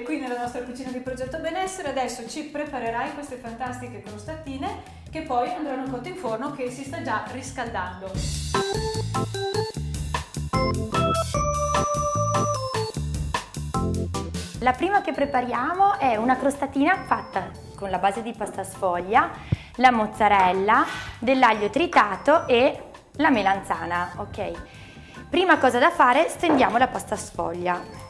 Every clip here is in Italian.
qui nella nostra cucina di Progetto Benessere. Adesso ci preparerai queste fantastiche crostatine che poi andranno cotte in forno, che si sta già riscaldando. La prima che prepariamo è una crostatina fatta con la base di pasta sfoglia, la mozzarella, dell'aglio tritato e la melanzana, ok? Prima cosa da fare, stendiamo la pasta sfoglia.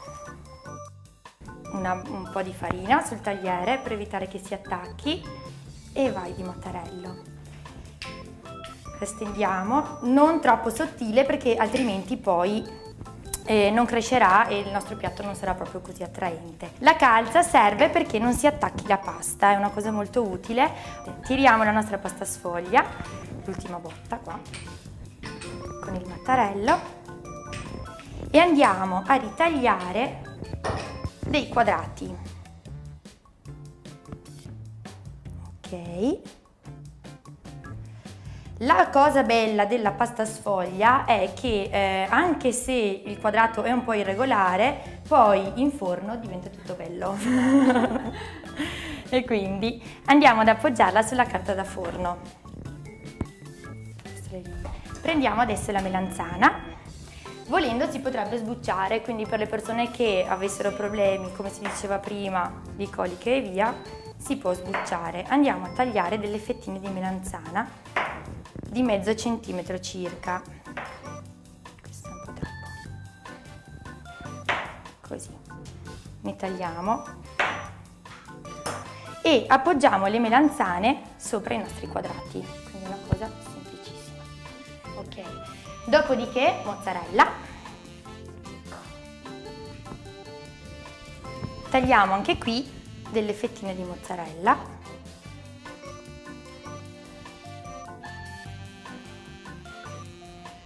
Un po' di farina sul tagliere per evitare che si attacchi e vai di mattarello. La stendiamo, non troppo sottile perché altrimenti poi non crescerà e il nostro piatto non sarà proprio così attraente. La calza serve perché non si attacchi la pasta, è una cosa molto utile. Tiriamo la nostra pasta sfoglia, l'ultima botta qua, con il mattarello e andiamo a ritagliare dei quadrati. Ok. La cosa bella della pasta sfoglia è che anche se il quadrato è un po' irregolare, poi in forno diventa tutto bello. E quindi andiamo ad appoggiarla sulla carta da forno. Prendiamo adesso la melanzana. Volendo si potrebbe sbucciare, quindi per le persone che avessero problemi, come si diceva prima, di coliche e via, si può sbucciare. Andiamo a tagliare delle fettine di melanzana di mezzo centimetro circa. Questo è un po' troppo. Così. Ne tagliamo e appoggiamo le melanzane sopra i nostri quadrati. Quindi una cosa semplicissima. Ok. Dopodiché mozzarella. Tagliamo anche qui delle fettine di mozzarella.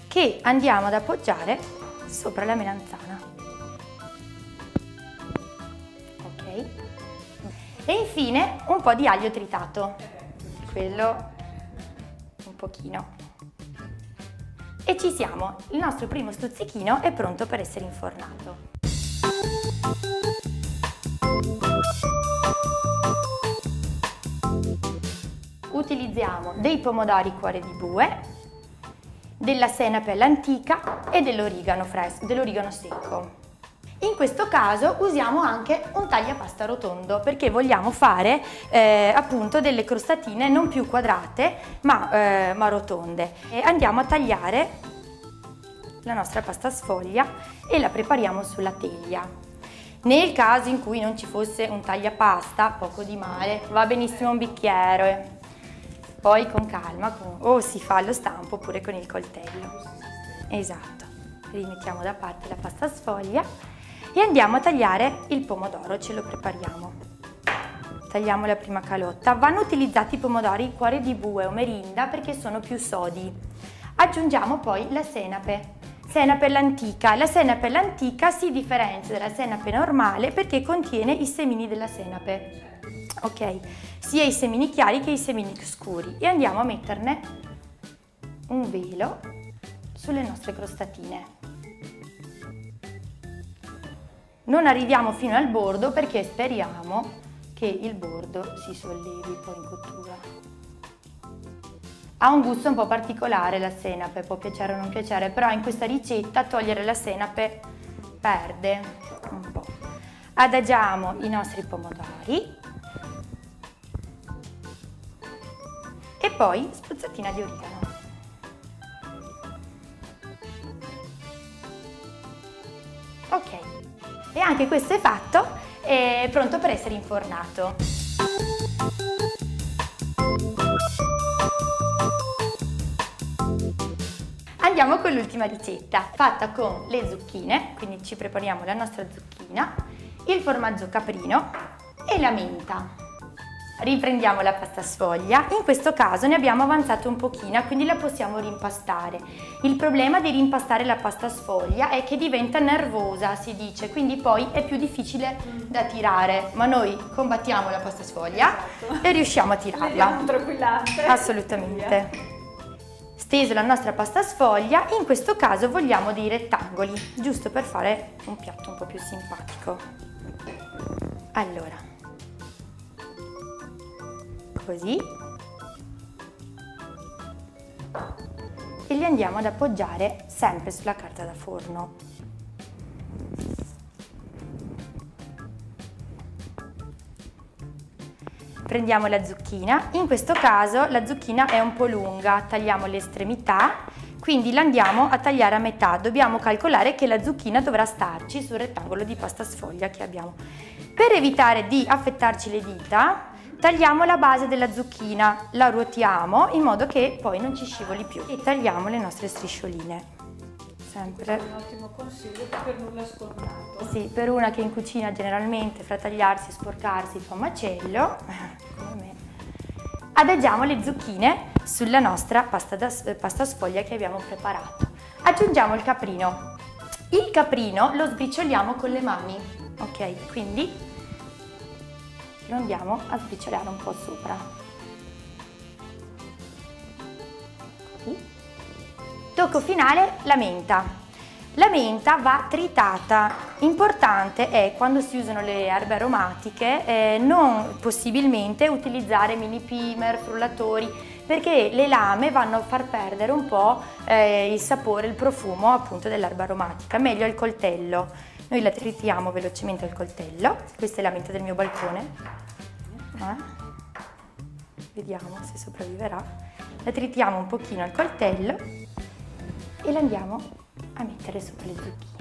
Che andiamo ad appoggiare sopra la melanzana. Ok. E infine un po' di aglio tritato, quello un pochino. E ci siamo, il nostro primo stuzzichino è pronto per essere infornato. Utilizziamo dei pomodori cuore di bue, della senape all'antica e dell'origano fresco, dell'origano secco. In questo caso usiamo anche un tagliapasta rotondo perché vogliamo fare appunto delle crostatine non più quadrate ma rotonde. E andiamo a tagliare la nostra pasta sfoglia e la prepariamo sulla teglia. Nel caso in cui non ci fosse un tagliapasta, poco di male, va benissimo un bicchiere. Poi con calma, o si fa allo stampo oppure con il coltello. Esatto. Rimettiamo da parte la pasta sfoglia e andiamo a tagliare il pomodoro, ce lo prepariamo. Tagliamo la prima calotta. Vanno utilizzati i pomodori cuore di bue o merinda perché sono più sodi. Aggiungiamo poi la senape. Senape all'antica. La senape all'antica si differenzia dalla senape normale perché contiene i semini della senape. Ok, sia i semini chiari che i semini scuri. E andiamo a metterne un velo sulle nostre crostatine. Non arriviamo fino al bordo perché speriamo che il bordo si sollevi poi in cottura. Ha un gusto un po' particolare la senape, può piacere o non piacere, però in questa ricetta togliere la senape perde un po'. Adagiamo i nostri pomodori e poi spruzzatina di origano. Ok, e anche questo è fatto, è pronto per essere infornato. Andiamo con l'ultima ricetta, fatta con le zucchine, quindi ci prepariamo la nostra zucchina, il formaggio caprino e la menta. Riprendiamo la pasta sfoglia, in questo caso ne abbiamo avanzato un pochino, quindi la possiamo rimpastare. Il problema di rimpastare la pasta sfoglia è che diventa nervosa, si dice, quindi poi è più difficile da tirare, ma noi combattiamo la pasta sfoglia e riusciamo a tirarla. Un tranquillante. Assolutamente. Steso la nostra pasta sfoglia, in questo caso vogliamo dei rettangoli, giusto per fare un piatto un po' più simpatico. Allora, così, e li andiamo ad appoggiare sempre sulla carta da forno. Prendiamo la zucchina, in questo caso la zucchina è un po' lunga, tagliamo le estremità, quindi la andiamo a tagliare a metà. Dobbiamo calcolare che la zucchina dovrà starci sul rettangolo di pasta sfoglia che abbiamo. Per evitare di affettarci le dita, tagliamo la base della zucchina, la ruotiamo in modo che poi non ci scivoli più e tagliamo le nostre striscioline. Sempre. Questo è un ottimo consiglio, per nulla scontato. Sì, per una che in cucina generalmente fra tagliarsi e sporcarsi fa un macello, come me. Adagiamo le zucchine sulla nostra pasta sfoglia che abbiamo preparato. Aggiungiamo il caprino. Il caprino lo sbricioliamo con le mani, ok? Quindi lo andiamo a sbriciolare un po' sopra. Così. Tocco finale, la menta. La menta va tritata. Importante è, quando si usano le erbe aromatiche, non possibilmente utilizzare mini pimer, frullatori, perché le lame vanno a far perdere un po' il sapore, il profumo appunto dell'erba aromatica. Meglio al coltello. Noi la tritiamo velocemente al coltello. Questa è la menta del mio balcone. Vediamo se sopravviverà. La tritiamo un pochino al coltello e la andiamo a mettere sopra le zucchine.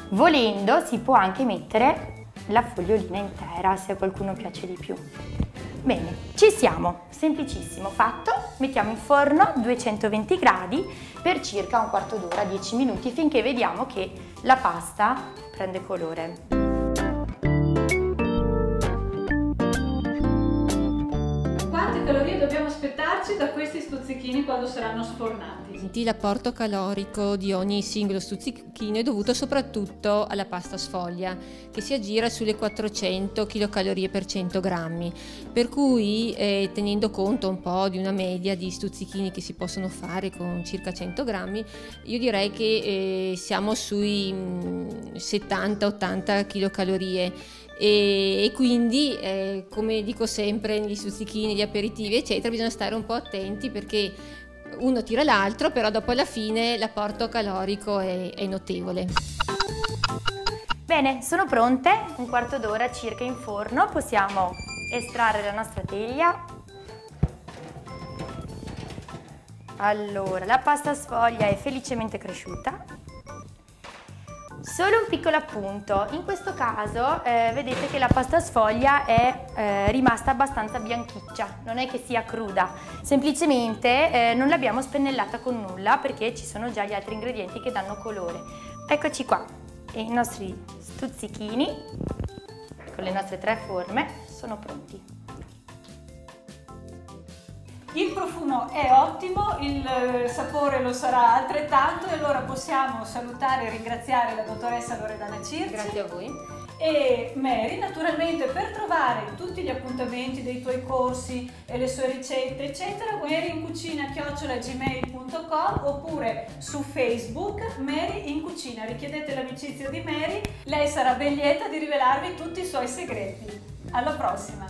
Volendo si può anche mettere la fogliolina intera se a qualcuno piace di più. Bene, ci siamo, semplicissimo, fatto. Mettiamo in forno 220 gradi per circa un quarto d'ora, 10 minuti, finché vediamo che la pasta prende colore. Quante calorie dobbiamo aspettarci da questi stuzzichini quando saranno sfornati? L'apporto calorico di ogni singolo stuzzichino è dovuto soprattutto alla pasta sfoglia, che si aggira sulle 400 kcal per 100 grammi, per cui tenendo conto un po' di una media di stuzzichini che si possono fare con circa 100 grammi, io direi che siamo sui 70-80 kcal. E quindi come dico sempre negli stuzzichini, negli aperitivi eccetera, bisogna stare un po' attenti perché uno tira l'altro, però dopo alla fine l'apporto calorico è notevole. Bene, sono pronte, un quarto d'ora circa in forno, possiamo estrarre la nostra teglia. Allora, la pasta sfoglia è felicemente cresciuta. Solo un piccolo appunto, in questo caso vedete che la pasta sfoglia è rimasta abbastanza bianchiccia, non è che sia cruda, semplicemente non l'abbiamo spennellata con nulla perché ci sono già gli altri ingredienti che danno colore. Eccoci qua, e i nostri stuzzichini con le nostre 3 forme sono pronti. Il profumo è ottimo, il sapore lo sarà altrettanto e allora possiamo salutare e ringraziare la dottoressa Loredana Circi. Grazie a voi. E Mary, naturalmente, per trovare tutti gli appuntamenti dei tuoi corsi e le sue ricette eccetera, maryincucina@gmail.com oppure su Facebook Mary in Cucina, richiedete l'amicizia di Mary, lei sarà ben lieta di rivelarvi tutti i suoi segreti. Alla prossima!